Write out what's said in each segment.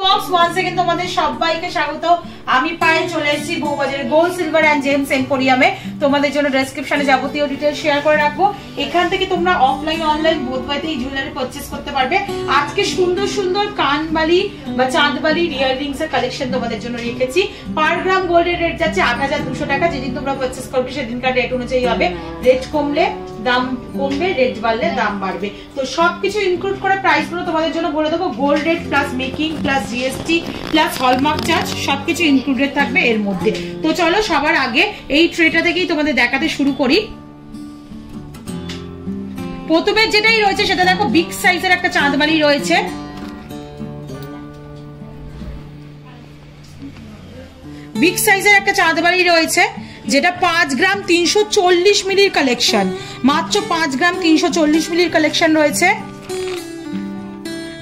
Box one second তোমাদের সবাইকে স্বাগত। আমি পায়ে চলে এসেছি বউবাজারের গোল্ড সিলভার এন্ড জেমস এম্পোরিয়ামে। তোমাদের জন্য ডেসক্রিপশনে যাবতীয় ডিটেইলস শেয়ার করে রাখবো। এখান থেকে তোমরা অফলাইন অনলাইন বোথ ওয়েতে এই জুয়েলারি পারচেজ করতে পারবে। আজকে সুন্দর সুন্দর কানবালি বা চাঁদবালি ইয়াররিংস এর কালেকশন তোমাদের জন্য রেখেছি। পার গ্রাম গোল্ডের রেট যাচ্ছে ৮,২০০ টাকা। যেদিন তোমরা পারচেজ করবে সেদিনকার রেট অনুযায়ী হবে। রেট কমলে দাম কমবে, রেট বাড়লে দাম বাড়বে। তো সবকিছু ইনক্লুড করে প্রাইস গুলো তোমাদের জন্য বলে দেবো। Gold rate plus making plus GST plus hallmark charge সবকিছু ইনক্লুডেড থাকবে এর মধ্যে। তো চলো সবার আগে এই ট্রেটা থেকেই তোমাদের দেখাতে শুরু করি। প্রথমে যেটাই রয়েছে সেটা দেখো, বিগ সাইজের একটা চাঁদবালি রয়েছে। বিগ সাইজের একটা চাঁদবালি রয়েছে যেটা 5 গ্রাম 340 মিলির কালেকশন। মাত্র 5 গ্রাম 340 মিলির কালেকশন রয়েছে।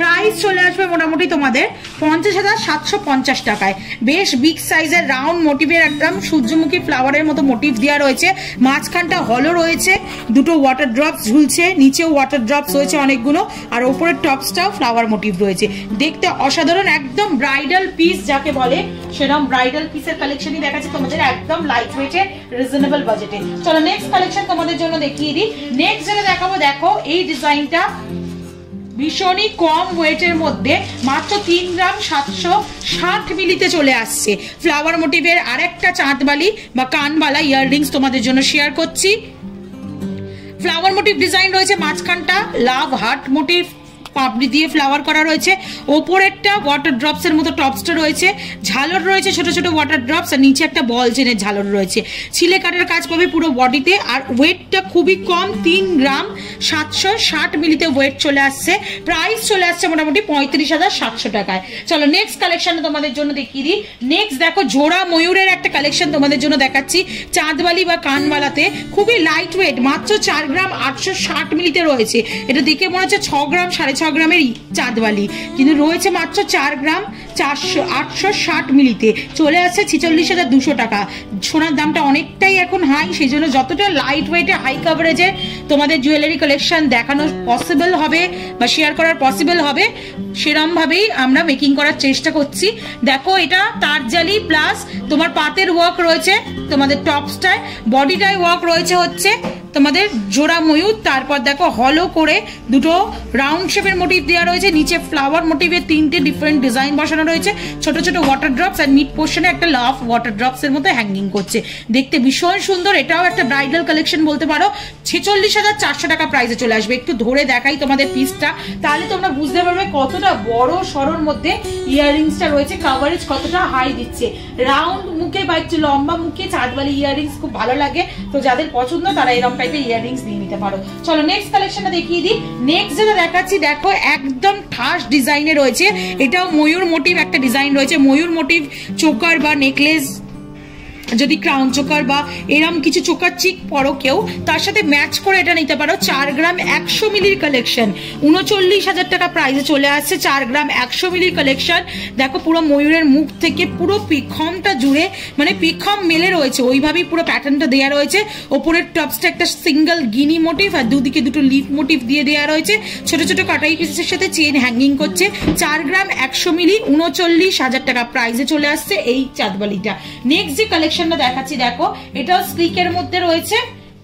প্রাইস চলে আসবে মোটামুটি তোমাদের 50,750 টাকায়। বেশ বিগ সাইজের রাউন্ড মোটিভের একদম সূর্যমুখী ফ্লাওয়ারের মতো মোটিভ দেওয়া রয়েছে। মাঝখানটা হলো রয়েছে, দুটো ওয়াটার ড্রপস ঝুলছে, নিচেও ওয়াটার ড্রপস রয়েছে অনেকগুলো, আর ওপরের টপসটাও ফ্লাওয়ার মোটিভ রয়েছে। দেখতে অসাধারণ, একদম ব্রাইডাল পিস যাকে বলে সেরকম ব্রাইডাল পিসের কালেকশনই দেখাচ্ছে তোমাদের একদম লাইট ওয়েটে রিজনেবল বাজেটে। চলো নেক্সট কালেকশন তোমাদের জন্য দেখিয়ে দিই। নেক্সট যেটা দেখাবো, দেখো এই ডিজাইনটা ভীষণই কম ওয়েটের মধ্যে মাত্র 3 গ্রাম 760 মিলিতে চলে আসছে। ফ্লাওয়ার মোটিভের আরেকটা চাঁদবালি বা কানবালা ইয়াররিংস তোমাদের জন্য শেয়ার করছি। ফ্লাওয়ার মোটিভ ডিজাইন রয়েছে, মাঝখানটা লাভ হার্ট মোটিভ পাপড়ি দিয়ে ফ্লাওয়ার করা রয়েছে। ওপরেরটা ওয়াটার ড্রপস এর মতো টপসটা রয়েছে, ঝালর রয়েছে ছোট ছোট ওয়াটার ড্রপস, আর নিচে একটা বল চেনের ঝালর রয়েছে। ছিলে কাটার কাজ পাবে পুরো বডিতে, আর ওয়েটটা খুবই কম, 3 গ্রাম 760 মিলিতে ওয়েট চলে আসছে। প্রাইস চলে আসছে মোটামুটি 35,700 টাকায়। চলো নেক্সট কালেকশনে তোমাদের জন্য দেখিয়ে দিই। নেক্সট দেখো, জোড়া ময়ূরের একটা কালেকশন তোমাদের জন্য দেখাচ্ছি। চাঁদবালি বা কানবালাতে খুবই লাইট ওয়েট, মাত্র 4 গ্রাম 860 মিলিতে রয়েছে। এটা দেখে মনে হচ্ছে 6 গ্রাম 6.5 গ্রামের চাঁদবালি, কিন্তু রয়েছে মাত্র 4 গ্রাম 860 মিলিতে। চলে আসছে 46,200 টাকা। সোনার দামটা অনেকটাই এখন হাই, সেই জন্য যতটা লাইট ওয়েটে হাই কাভারেজে তোমাদের জুয়েলারি কালেকশন দেখানো পসিবল হবে বা শেয়ার করার পসিবল হবে, সেরকম ভাবেই আমরা মেকিং করার চেষ্টা করছি। দেখো এটা তারজালি প্লাস তোমার পাতের ওয়ার্ক রয়েছে, তোমাদের টপসটায় বডিটায় ওয়ার্ক রয়েছে হচ্ছে তোমাদের জোড়া ময়ূর। তারপর দেখো হলো করে দুটো রাউন্ড শেপের মোটিভ দেওয়া রয়েছে, নিচে ফ্লাওয়ার মোটিভের 3টে ডিফারেন্ট ডিজাইন বসানো রয়েছে, ছোট ছোট ওয়াটার ড্রপস, আর মিড পোর্শনে একটা লাভ ওয়াটার ড্রপস এর মতো হ্যাঙ্গিং করছে। দেখতে ভীষণ সুন্দর, এটাও একটা ব্রাইডাল কালেকশন বলতে পারো। 46,400 টাকা প্রাইসে চলে আসবে। একটু ধরে দেখাই তোমাদের পিসটা, তাহলে তোমরা বুঝতে পারবে কতটা বড় সরোর মধ্যে ইয়াররিংসটা রয়েছে, কাভারেজ কতটা হাই দিচ্ছে। রাউন্ড মুখে বা একটু লম্বা মুখে চাঁদবালি ইয়াররিংস খুব ভালো লাগে, তো যাদের পছন্দ তারা এরকম টাইপের ইয়াররিংস নিয়ে নিতে পারো। চলো নেক্সট কালেকশনটা দেখিয়ে দিই। নেক্সট যেটা দেখাচ্ছি, দেখো একদম ঠাস ডিজাইনে রয়েছে। এটাও ময়ূর মোটিভ একটা ডিজাইন রয়েছে। ময়ূর মোটিভ চোকার বা নেকলেস, যদি ক্রাউন চোকার বা এরম কিছু চোকার চিক পরো কেউ, তার সাথে ম্যাচ করে এটা নিতে পারো। 4 গ্রাম 100 মিলির কালেকশন, 39,000 টাকা প্রাইসে চলে আসছে। 4 গ্রাম 100 মিলির কালেকশন। দেখো পুরো ময়ূরের মুখ থেকে পুরো পিখমটা জুড়ে মানে পিখম মেলে রয়েছে, ওইভাবেই পুরো প্যাটার্নটা দেওয়া রয়েছে। ওপরের টপসটা একটা সিঙ্গেল গিনি মোটিভ, আর দুদিকে দুটো লিফ মোটিভ দিয়ে দেওয়া রয়েছে। ছোট ছোট কাটাই পিসের সাথে চেন হ্যাঙ্গিং করছে। 4 গ্রাম 100 মিলি 39,000 টাকা প্রাইসে চলে আসছে এই চাঁদবালিটা। নেক্সট যে কালেকশন দেখাচ্ছি, দেখো এটাও স্লিকের মধ্যে রয়েছে,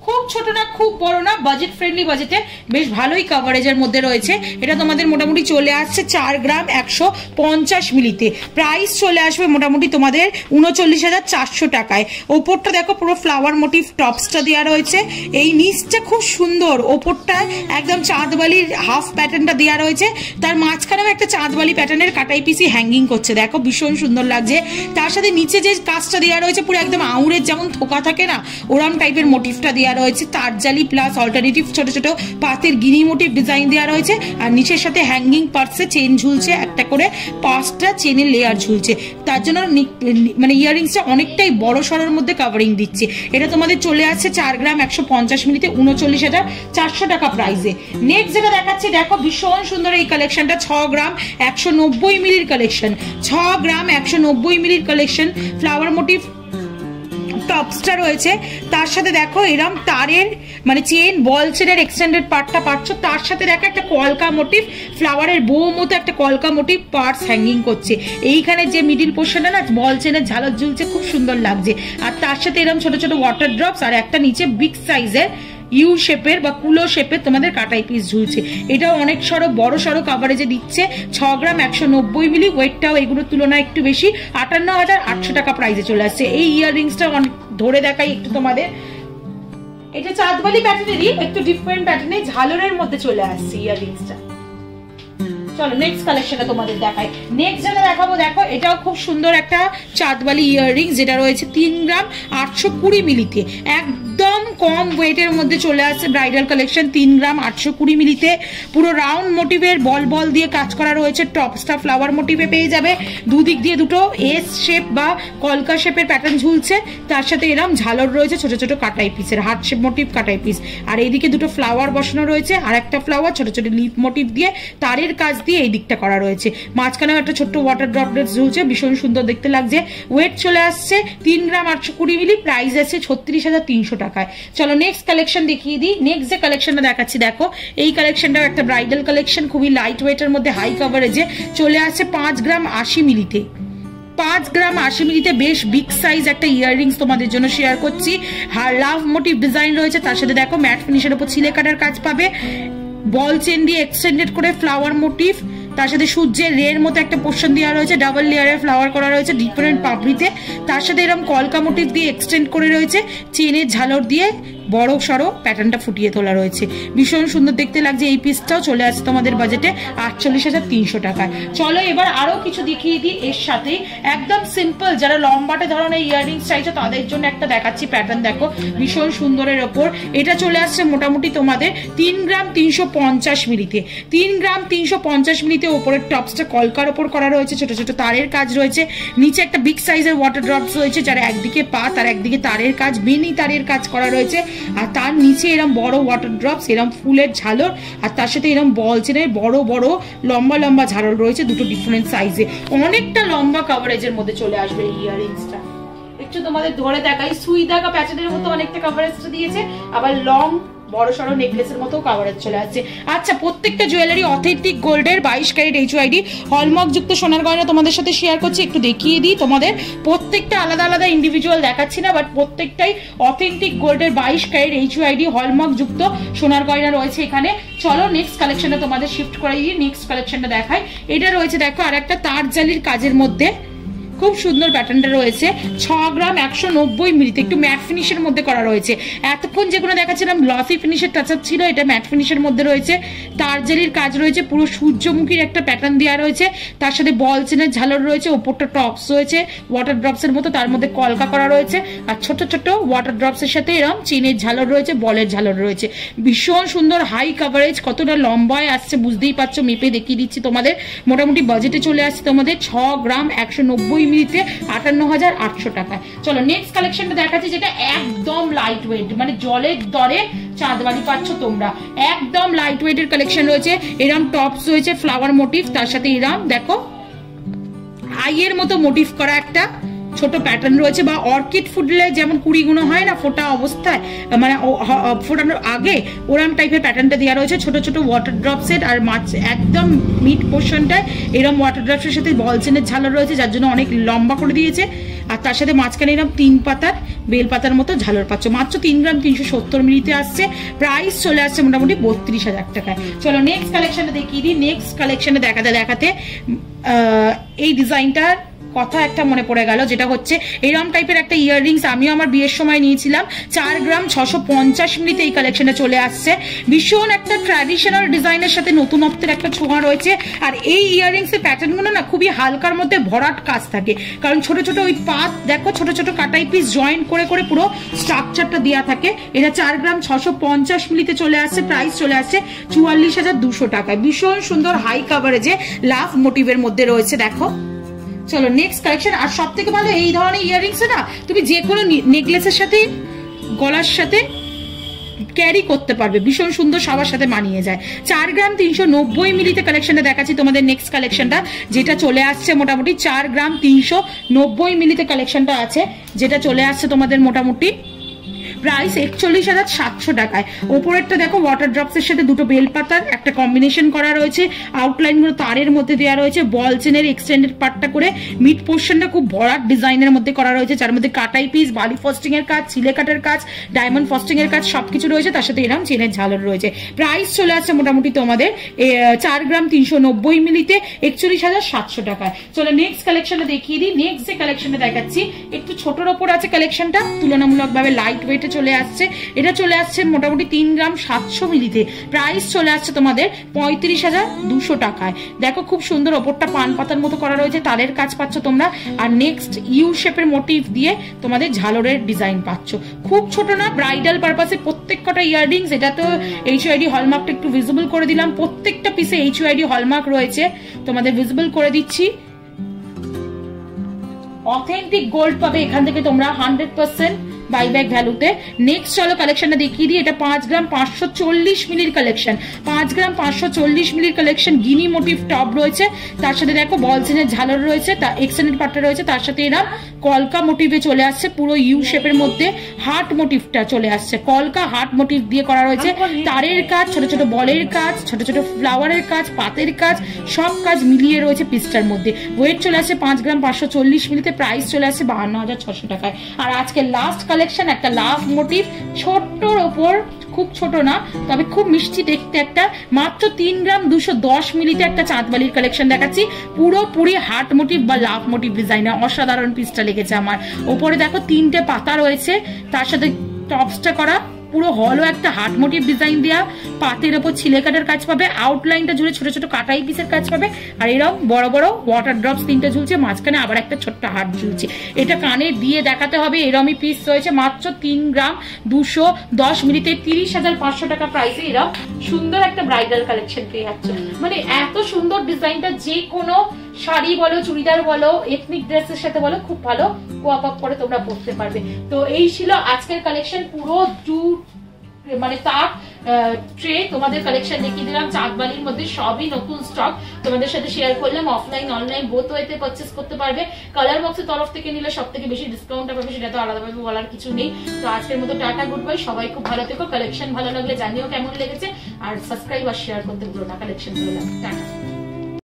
খুব ছোট না খুব বড় না, বাজেট ফ্রেন্ডলি বাজেটে বেশ ভালোই কাভারেজের মধ্যে রয়েছে। এটা তোমাদের মোটামুটি চলে আসছে 4 গ্রাম 150 মিলিতে। প্রাইস চলে আসবে মোটামুটি তোমাদের 39,400 টাকায়। ওপরটা দেখো পুরো ফ্লাওয়ার মোটিভ টপসটা দেওয়া রয়েছে। এই নিচটা খুব সুন্দর, ওপরটায় একদম চাঁদবালির হাফ প্যাটার্নটা দেওয়া রয়েছে, তার মাঝখানেও একটা চাঁদবালি প্যাটার্নের কাটাই পিসি হ্যাঙ্গিং করছে। দেখো ভীষণ সুন্দর লাগছে। তার সাথে নিচে যে কাজটা দেওয়া রয়েছে পুরো একদম আউড়ের যেমন থোকা থাকে না, ওরম টাইপের মোটিভটা দেওয়া রয়েছে। তারজালি প্লাস অল্টারনেটিভ ছোট ছোট পাতের গিনি মোটিভ ডিজাইন দেওয়া রয়েছে, আর নিচের সাথে হ্যাঙ্গিং পার্টসে চেন ঝুলছে, একটা করে 5টা চেনের লেয়ার ঝুলছে। তার জন্য মানে ইয়াররিংসটা অনেকটাই বড় সরোর মধ্যে কাভারিং দিচ্ছে। এটা তোমাদের চলে আসছে 4 গ্রাম 150 মিলিতে 39,400 টাকা প্রাইসে। নেক্সট যেটা দেখাচ্ছি, দেখো ভীষণ সুন্দর এই কালেকশনটা। 6 গ্রাম 190 মিলির কালেকশন, 6 গ্রাম 190 মিলির কালেকশন। ফ্লাওয়ার মোটিভ টপসটা রয়েছে, তার সাথে দেখো এরম তারের মানে চেন বল চেনের এক্সটেন্ডেড পার্টটা পাচ্ছ, তার সাথে দেখো একটা কলকা মোটিভ ফ্লাওয়ারের বউ মতো একটা কলকা মোটিভ পার্টস হ্যাঙ্গিং করছে। এইখানে যে মিডিল পোর্শনটা না বল চেনের ঝালর ঝুলছে, খুব সুন্দর লাগছে। আর তার সাথে এরকম ছোট ছোট ওয়াটার ড্রপস আর একটা নিচে বিগ সাইজের ইউ শেপের বা কুলো শেপের তোমাদের কাটাই পিস ঝুলছে। এটাও অনেক সড়ো বড় সড়ো কাভারেজে দিচ্ছে। 6 গ্রাম 190 মিলি, ওয়েটটাও এগুলোর তুলনায় একটু বেশি। 58,800 টাকা প্রাইসে চলে আসছে। এই ইয়াররিংসটা অনেক ধরে দেখাই একটু তোমাদের। এটা চাঁদবালি প্যাটার্নেরই একটু ডিফারেন্ট প্যাটার্নে ঝালরের মধ্যে চলে আসছে ইয়াররিংসটা। চলো নেক্সট কালেকশনটা তোমাদের দেখাই। নেক্সট যেটা দেখাবো দেখো, এটাও খুব সুন্দর একটা চাঁদবালি ইয়াররিং, যেটা রয়েছে 3 গ্রাম 820 মিলিতে। একদম কম ওয়েটের মধ্যে চলে আসছে ব্রাইডাল কালেকশন। 3 গ্রাম 820 মিলিতে পুরো রাউন্ড মোটিভের বল বল দিয়ে কাজ করা রয়েছে। টপসটা ফ্লাওয়ার মোটিভে পেয়ে যাবে। দুদিক দিয়ে দুটো এস শেপ বা কলকা শেপের প্যাটার্ন ঝুলছে, তার সাথে এরকম ঝালর রয়েছে ছোট ছোট কাটাই পিসের, হার্ট শেপ মোটিভ কাটাই পিস। আর এইদিকে দুটো ফ্লাওয়ার বসানো রয়েছে, আর একটা ফ্লাওয়ার ছোট ছোট লিপ মোটিভ দিয়ে তারের কাজ দিয়ে এই দিকটা করা রয়েছে। মাঝখানেও একটা ছোট্ট ওয়াটার ড্রপলেট ঝুলছে, ভীষণ সুন্দর দেখতে লাগছে। ওয়েট চলে আসছে 3 গ্রাম 820 মিলি, প্রাইস আছে 36,300 টাকায়। চলো নেক্সট কালেকশন দেখিয়ে দিই। নেক্সট যে কালেকশনটা দেখাচ্ছি দেখো, এই কালেকশনটাও একটা ব্রাইডাল কালেকশন, খুবই লাইট ওয়েটের মধ্যে হাই কাভারেজে চলে আসছে 5 গ্রাম 80 মিলিতে। 5 গ্রাম 80 মিলিতে বেশ বিগ সাইজ একটা ইয়াররিংস তোমাদের জন্য শেয়ার করছি। লাভ মোটিভ ডিজাইন রয়েছে, তার সাথে দেখো ম্যাট ফিনিশের উপর ছিলে কাটার কাজ পাবে। বল চেন দিয়ে এক্সটেন্ডেড করে ফ্লাওয়ার মোটিভ, তার সাথে সূর্যের রের মতো একটা পোর্শন দেওয়া রয়েছে, ডাবল লেয়ারে ফ্লাওয়ার করা রয়েছে ডিফারেন্ট পাপড়িতে। তার সাথে এরকম কলকা মোটিভ দিয়ে এক্সটেন্ড করে রয়েছে, চেনের ঝালর দিয়ে বড় সড়ো প্যাটার্নটা ফুটিয়ে তোলা রয়েছে। ভীষণ সুন্দর দেখতে লাগছে। এই পিসটাও চলে আসছে তোমাদের বাজেটে 48,300 টাকায়। চলো এবার আরো কিছু দেখিয়ে দিই। এর সাথে একদম সিম্পল যারা লম্বাটে ধরনের ইয়াররিংস চাইছো তাদের জন্য একটা দেখাচ্ছি প্যাটার্ন। দেখো ভীষণ সুন্দরের ওপর এটা চলে আসছে মোটামুটি তোমাদের 3 গ্রাম 350 মিলিতে। 3 গ্রাম 350 মিলিতে ওপরের টপসটা কলকার ওপর করা রয়েছে, ছোট ছোট তারের কাজ রয়েছে। নিচে একটা বিগ সাইজের ওয়াটার ড্রপস রয়েছে, যারা একদিকে পা তার একদিকে তারের কাজ, বেনি তারের কাজ করা রয়েছে। আর তার নিচে এরম বড় ওয়াটার ড্রপস, এরম ফুলের ঝালর, আর তার সাথে এরম বল চেনের বড় বড় লম্বা লম্বা ঝালর রয়েছে দুটো ডিফারেন্ট সাইজে। অনেকটা লম্বা কাভারেজের মধ্যে চলে আসবে এই ইয়াররিংসটা। একটু তোমাদের ধরে দেখাই, সুই দাগা প্যাচেনের মতো অনেকটা কাভারেজটা দিয়েছে, আবার লং বড় সড়ো নেকলেসের মতো কাভারেজ চলে আসছে। আচ্ছা, প্রত্যেকটা জুয়েলারি অথেন্টিক গোল্ডের 22 ক্যারেট HYD হলমার্ক যুক্ত সোনার গয়না তোমাদের সাথে শেয়ার করছি। একটু দেখিয়ে দিই তোমাদের, প্রত্যেকটা আলাদা আলাদা ইন্ডিভিজুয়াল দেখাচ্ছি না, বাট প্রত্যেকটাই অথেন্টিক গোল্ডের 22 ক্যারেট HYD হলমার্ক যুক্ত সোনার গয়না রয়েছে এখানে। চলো নেক্সট কালেকশনটা তোমাদের শিফট করে দিই। নেক্সট কালেকশনটা দেখাই। এটা রয়েছে দেখো আর একটা তার জালির কাজের মধ্যে, খুব সুন্দর প্যাটার্নটা রয়েছে। 6 গ্রাম 190 মিলিতে একটু ম্যাট ফিনিশের মধ্যে করা রয়েছে। এতক্ষণ যেগুলো দেখাচ্ছিলাম গ্লসি ফিনিশের টাচ আপ ছিল, এটা ম্যাট ফিনিশের মধ্যে রয়েছে। তারজালির কাজ রয়েছে, পুরো সূর্যমুখীর একটা প্যাটার্ন দেওয়া রয়েছে, তার সাথে বল চেনের ঝালর রয়েছে, ওপরটা টপস রয়েছে ওয়াটার ড্রপসের মতো, তার মধ্যে কলকা করা রয়েছে। আর ছোট ছোট ওয়াটার ড্রপসের সাথে এরকম চেনের ঝালর রয়েছে, বলের ঝালর রয়েছে। ভীষণ সুন্দর হাই কাভারেজ, কতটা লম্বায় আসছে বুঝতেই পারছো, মেপে দেখিয়ে দিচ্ছি তোমাদের। মোটামুটি বাজেটে চলে আসছে তোমাদের 6 গ্রাম 190 মিলিতে 58,800 টাকায়। চলো নেক্সট কালেকশনটা দেখাচ্ছি, যেটা একদম লাইট ওয়েট, মানে জলের দরে চাঁদবালি পাচ্ছ তোমরা। একদম লাইট ওয়েটের কালেকশন রয়েছে। এরম টপস রয়েছে ফ্লাওয়ার মোটিভ, তার সাথে এরম দেখো আইয়ের মতো মোটিভ করা একটা ছোট প্যাটার্ন রয়েছে, বা অর্কিড ফুটলে যেমন 20 গুণ হয় না ফোটা অবস্থায়, মানে ফোটানোর আগে ওরাম টাইপের প্যাটার্নটা দেওয়া রয়েছে। ছোট ছোট ওয়াটার ড্রপ সেট, আর মাছ একদম মিড পোর্শনটায় এরম ওয়াটার ড্রপসের সাথে বল চেনের ঝালর রয়েছে, যার জন্য অনেক লম্বা করে দিয়েছে। আর তার সাথে মাঝখানে এরকম 3 পাতার বেল পাতার মতো ঝালর পাচ্ছ। মাত্র 3 গ্রাম 370 মিলিতে আসছে, প্রাইস চলে আসছে মোটামুটি 32,000 টাকায়। চলো নেক্সট কালেকশনটা দেখিয়ে দিই। নেক্সট কালেকশনটা দেখাতে এই ডিজাইনটার কথা একটা মনে পড়ে গেল, যেটা হচ্ছে এরম টাইপের একটা ইয়াররিংস আমিও আমার বিয়ের সময় নিয়েছিলাম। 4 গ্রাম 650 মিলিতে এই কালেকশনটা চলে আসছে। ভীষণ একটা ট্র্যাডিশনাল ডিজাইনের সাথে নতুনত্বের একটা ছোঁয়া রয়েছে। আর এই ইয়াররিংস এর প্যাটার্নগুলো না খুবই হালকার মধ্যে ভরাট কাজ থাকে, কারণ ছোট ছোট ওই পাত দেখো ছোট ছোট কাটাই পিস জয়েন করে করে পুরো স্ট্রাকচারটা দেওয়া থাকে। এটা 4 গ্রাম 650 মিলিতে চলে আসছে, প্রাইস চলে আসছে 44,200 টাকায়। ভীষণ সুন্দর হাই কাভারেজে লাভ মোটিভের মধ্যে রয়েছে দেখো। চলো নেক্সট কালেকশন। আর সব থেকে ভালো এই ধরনের ইয়াররিংস না তুমি যে কোনো নেকলেসের সাথে, গলার সাথে ক্যারি করতে পারবে, ভীষণ সুন্দর, সবার সাথে মানিয়ে যায়। 4 গ্রাম 390 মিলিতে কালেকশনটা দেখাচ্ছি তোমাদের। নেক্সট কালেকশনটা যেটা চলে আসছে মোটামুটি 4 গ্রাম 390 মিলিতে কালেকশনটা আছে, যেটা চলে আসছে তোমাদের মোটামুটি প্রাইস 41,700 টাকায়। ওপরেরটা দেখো ওয়াটার ড্রপস এর সাথে দুটো বেলপাতার একটা কম্বিনেশন করা রয়েছে, আউটলাইন গুলো তারের মধ্যে দেওয়া রয়েছে, বল চেনের এক্সটেন্ডেড পার্টটা করে মিড পোর্শনটা খুব ভরাট ডিজাইনের মধ্যে করা রয়েছে, যার মধ্যে কাটাই পিস, বালি ফস্টিং এর কাজ, ছিলে কাটার কাজ, ডায়মন্ড ফস্টিং এর কাজ সবকিছু রয়েছে, তার সাথে এরকম চেনের ঝালর রয়েছে। প্রাইস চলে আসছে মোটামুটি তোমাদের 4 গ্রাম 390 মিলিতে 41,700 টাকায়। চলো নেক্সট কালেকশনটা দেখিয়ে দিই। নেক্সট যে কালেকশনটা দেখাচ্ছি একটু ছোটর ওপর আছে কালেকশনটা, তুলনামূলকভাবে লাইট ওয়েটে চলে আসছে। এটা চলে আসছে মোটামুটি 3 গ্রাম 700 মিলিতে। প্রাইস চলে আসছে তোমাদের 35,200 টাকায়। দেখো খুব সুন্দর, ওপরটা পান পাতার মতো করা রয়েছে, তারের কাজ পাচ্ছ তোমরা, আর নেক্সট ইউ শেপের মোটিভ দিয়ে তোমাদের ঝালরের ডিজাইন পাচ্ছ। খুব ছোট না, ব্রাইডাল পারপাসে প্রত্যেক কটা ইয়াররিংস। এটা তো এইচইউআইডি হলমার্কটা একটু ভিজিবল করে দিলাম, প্রত্যেকটা পিসে এইচইউআইডি হলমার্ক রয়েছে, তোমাদের ভিজিবল করে দিচ্ছি। অথেন্টিক গোল্ড পাবে এখান থেকে তোমরা 100% বাইব্যাক ভ্যালুতে। নেক্সট চলো কালেকশনটা দেখিয়ে দিই। এটা 5 গ্রাম 540 মিলির কালেকশন, 5 গ্রাম 540 মিলির কালেকশন। গিনি মোটিভ টপ রয়েছে, তার সাথে দেখো বল চেনের ঝালর রয়েছে, তার এক্সটেন্ডেড পার্টটা রয়েছে, তার সাথে এরা কলকা মোটিভে চলে আসছে, পুরো ইউ শেপের মধ্যে হার্ট মোটিভটা চলে আসছে, কলকা হার্ট মোটিভ দিয়ে করা রয়েছে, তারের কাজ, ছোট ছোট বলের কাজ, ছোট ছোট ফ্লাওয়ারের কাজ, পাতের কাজ, সব কাজ মিলিয়ে রয়েছে পিসটার মধ্যে। ওয়েট চলে আসছে 5 গ্রাম 540 মিলিতে। প্রাইস চলে আসছে 52,600 টাকায়। আর আজকে লাস্ট কালেকশন একটা লাভ মোটিভ, ছোট্টর ওপর, খুব ছোট না তবে খুব মিষ্টি দেখতে, একটা মাত্র 3 গ্রাম 210 মিলিতে একটা চাঁদবালির কালেকশন দেখাচ্ছি, পুরোপুরি হার্ট মোটিভ বা লাভ মোটিভ ডিজাইন। অসাধারণ পিসটা লেগেছে আমার। ওপরে দেখো 3টে পাতা রয়েছে, তার সাথে টপসটা করা পুরো হলো একটা হার্ট মোটিভ ডিজাইন দেওয়া, পাতের ওপর ছিলে কাটার কাজ পাবে, আউটলাইনটা জুড়ে ছোট ছোট কাটাই পিসের কাজ পাবে, আর এরকম বড় বড় ওয়াটার ড্রপস 3টে ঝুলছে, মাঝখানে আবার একটা ছোট্ট হার্ট ঝুলছে। এটা কানে দিয়ে দেখাতে হবে, এরমই পিস রয়েছে মাত্র 3 গ্রাম 210 মিলিতে 30,500 টাকা প্রাইসে। এরকম সুন্দর একটা ব্রাইডাল কালেকশন পেয়ে যাচ্ছ। মানে এত সুন্দর ডিজাইনটা যে কোনো শাড়ি বলো, চুড়িদার বলো, এথনিক ড্রেসের সাথে বলো, খুব ভালো কোয়াপ আপ করে তোমরা পরতে পারবে। তো এই ছিল আজকের কালেকশন, পুরো মানে তার ট্রে তোমাদের কালেকশন দেখিয়ে দিলাম। চাঁদবালির মধ্যে সবই নতুন স্টক তোমাদের সাথে শেয়ার করলাম। অফলাইন অনলাইন বোথ ওয়েতে পারচেস করতে পারবে। কালার বক্সের তরফ থেকে নিলে সব থেকে বেশি ডিসকাউন্ট পাবে, সেটা তো আলাদাভাবে বলার কিছু নেই। তো আজকের মতো টাটা, গুড বাই, সবাই খুব ভালো থেকো। কালেকশন ভালো লাগলে জানিও কেমন লেগেছে, আর সাবস্ক্রাইব আর শেয়ার করতে ভুলো না। কালেকশন ভালো লাগবে, টাটা।